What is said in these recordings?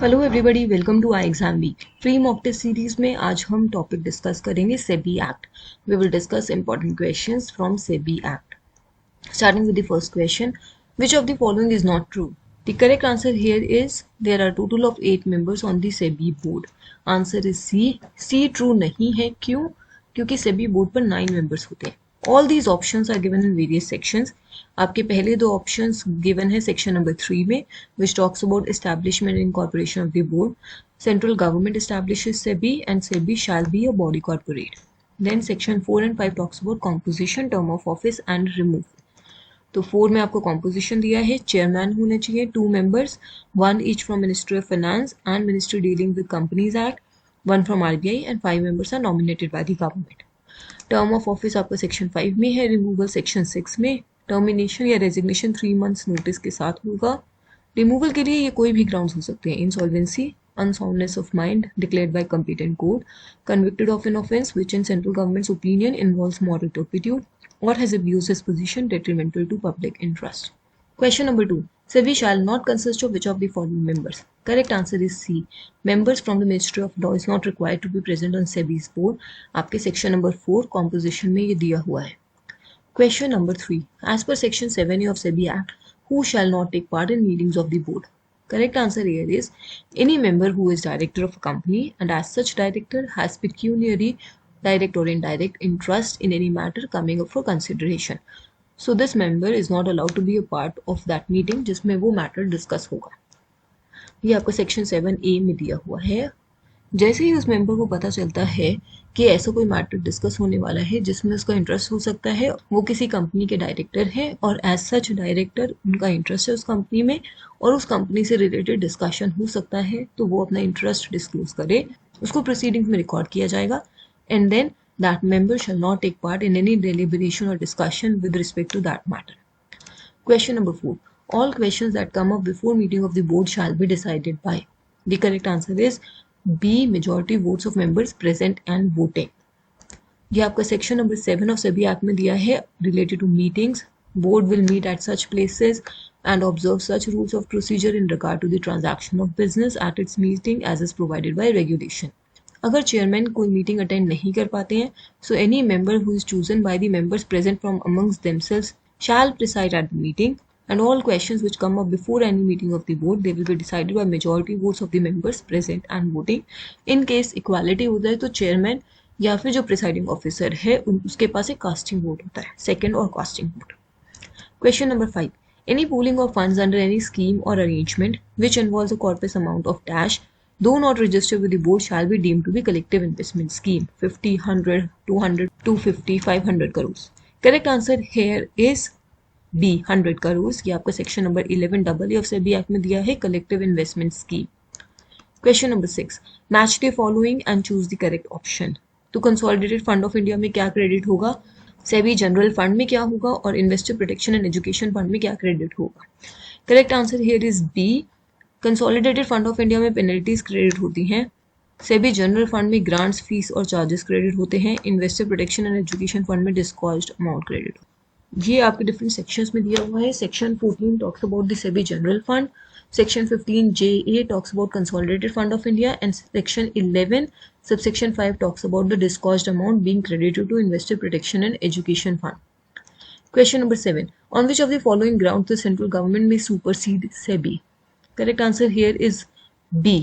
Hello everybody, welcome to I Exambee free mock test series में आज हम topic discuss करेंगे SEBI act. We will discuss important questions from SEBI act. Starting with the first question, which of the following is not true? The correct answer here is there are total of 8 members on the SEBI board. Answer is C. C true नहीं है. क्यों? क्योंकि SEBI board पर 9 members होते हैं. All these options are given in various sections. आपके पहले दो options given है section number 3 में, which talks about establishment and incorporation of the board. Central government establishes SEBI and SEBI shall be a body corporate. Then section 4 and 5 talks about composition, term of office and removal. तो 4 में आपको composition दिया है. Chairman होने चाहिए 2 members, 1 each from ministry of finance and ministry dealing with companies act, 1 from RBI and 5 members are nominated by the government. Term of office आपका section 5 में है, रिमूवल सेक्शन 6 में. टर्मिनेशन या रेजिग्नेशन 3 मंथ्स नोटिस के साथ होगा. Removal के लिए ये कोई भी ग्राउंड्स हो सकते हैं. Insolvency, unsoundness of mind declared by competent court, convicted of an offence which in central government's opinion involves moral turpitude, or has abused his position detrimental to public interest. Question number 2. SEBI shall not consist of which of the following members? Correct answer is C. Members from the Ministry of Law is not required to be present on SEBI's board. आपके section number 4 composition में ये दिया हुआ है. Question number 3. As per section 7A of SEBI Act, who shall not take part in meetings of the board? Correct answer here is any member who is director of a company and as such director has pecuniary direct or indirect interest in any matter coming up for consideration. So this member is not allowed to be a part of that meeting जिसमें वो matter discuss होगा. ये आपको section 7A में दिया हुआ है. जैसे ही उस मेंबर को पता चलता है कि ऐसा कोई मैटर डिस्कस होने वाला है जिसमें उसका इंटरेस्ट हो सकता है, वो किसी कंपनी के डायरेक्टर है और एज सच डायरेक्टर उनका इंटरेस्ट है उस कंपनी में और उस कंपनी से रिलेटेड डिस्कशन हो सकता है, तो वो अपना इंटरेस्ट डिस्क्लोज करे, उसको प्रोसीडिंग्स में रिकॉर्ड किया जाएगा. And then that member shall not take part in any deliberation or discussion with respect to that matter. Question number 4. All questions that come up before meeting of the board shall be decided by. The correct answer is B. Majority votes of members present and voting. ये आपका section number 7 of SEBI Act में दिया है related to meetings. Board will meet at such places and observe such rules of procedure in regard to the transaction of business at its meeting as is provided by regulation. अगर chairman कोई meeting attend नहीं कर पाते हैं, so any member who is chosen by the members present from amongst themselves shall preside at the meeting and all questions which come up before any meeting of the board they will be decided by majority votes of the members present and voting. in case equality हो जाए तो chairman या फिर जो presiding officer है उसके पास एक casting vote होता है, सेकंड और casting vote. Question number 5. any pooling of funds under any scheme or arrangement which involves a corpus amount of dash though not registered with the board shall be deemed to be collective investment scheme. 50, 100, 200, 250, 500 crores. Correct answer here is B. 100 crores. ये आपका section number 11AA of SEBI Act में दिया है, collective investment scheme. Question number 6. Match the following and choose the correct option. तो consolidated fund of India में क्या credit होगा, SEBI general fund में क्या होगा और investor protection and education fund में क्या क्रेडिट होगा. Correct answer here is B. Consolidated fund of India में पेनल्टीज क्रेडिट होती हैं, सेबी जनरल फंड में ग्रांट्स, फीस और चार्जेस क्रेडिट होते हैं, investor protection and education fund में डिस्कॉस्ड अमाउंट क्रेडिट. ये आपके डिफरेंट सेक्शंस में दिया हुआ है. Section 14 talks about the SEBI general fund, section 15JA talks about consolidated fund of India and section 11 subsection 5 talks about the disgorged amount being credited to investor protection and education fund. Question number 7. On which of the following grounds the central government may supersede SEBI? Correct answer here is B.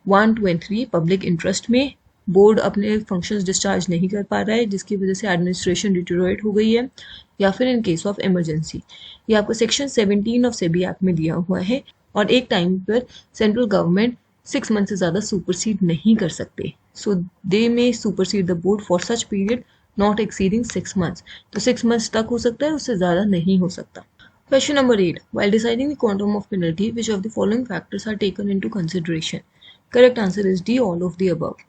1, 2 and 3. Public interest में board अपने functions discharge नहीं कर पा रहा है जिसकी वजह से एडमिनिस्ट्रेशन डिटेरियोरेट हो गई है, या फिर इन केस ऑफ इमरजेंसी. ये आपको सेक्शन 17 ऑफ सेबी एक्ट में दिया हुआ है और एक टाइम पर सेंट्रल गवर्नमेंट 6 मंथ से ज़्यादा सुपरसीड नहीं कर सकते. So they may supersede the board for such period not exceeding 6 months. तो 6 months तक हो सकता है, उससे ज़्यादा नहीं हो सकता. Question number 8. While deciding the quantum of penalty, which of the following factors are taken into consideration? Correct answer is D. All of the above.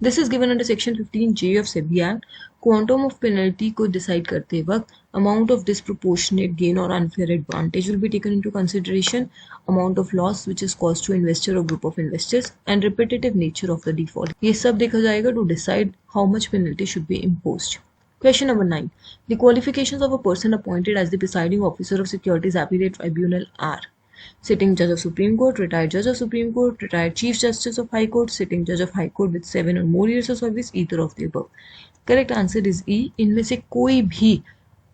This is given under section 15J of SEBI Act. Quantum of penalty को decide करते वक्त amount of disproportionate gain or unfair advantage will be taken into consideration, amount of loss which is caused to investor or group of investors, and repetitive nature of the default. ये सब देखा जाएगा to decide how much penalty should be imposed. Question number 9. The qualifications of a person appointed as the presiding officer of Securities Appellate Tribunal are. Sitting Judge of Supreme Court, Retired Judge of Supreme Court, Retired Chief Justice of High Court, Sitting Judge of High Court with 7 or more years of service, either of the above. Correct answer is E. इनमें से कोई भी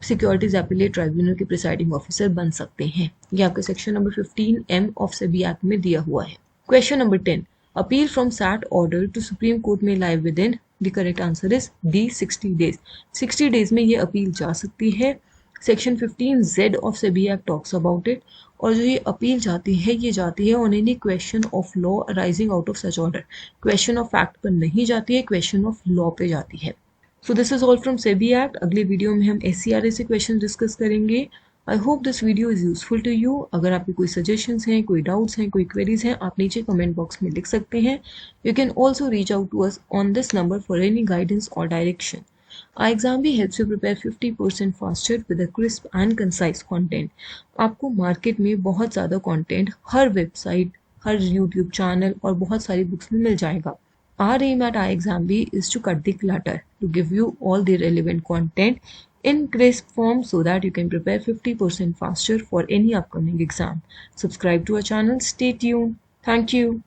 securities appellate tribunal के presiding officer बन सकते हैं। ये आपके section number 15M of SEBI act में दिया हुआ है। Question number 10, appeal from SAT order to supreme court में lie within, the correct answer is D 60 days. 60 days में ये अपील जा सकती है। Section 15Z of SEBI act talks about it. और जो ये अपील जाती है ये जाती है on any question of law arising out of such order. Question of fact पर नहीं जाती है, क्वेश्चन ऑफ लॉ पे जाती है। So this is all from SEBI act. अगले वीडियो में हम SCRA से क्वेश्चन डिस्कस करेंगे। I hope this video is useful to you. अगर आपके कोई सजेशंस हैं, कोई डाउट्स हैं, कोई क्वेरीज हैं, आप नीचे कमेंट बॉक्स में लिख सकते हैं। You can also reach out to us on this number for any guidance और direction. Our Exambee helps you prepare 50% faster with a crisp and concise content. आपको मार्केट में बहुत ज़्यादा कंटेंट हर वेबसाइट, हर YouTube channel और बहुत सारी books में मिल जाएगा। Our aim at iExambee is to cut the clutter, to give you all the relevant content in crisp form so that you can prepare 50% faster for any upcoming exam. Subscribe to our channel. Stay tuned. Thank you.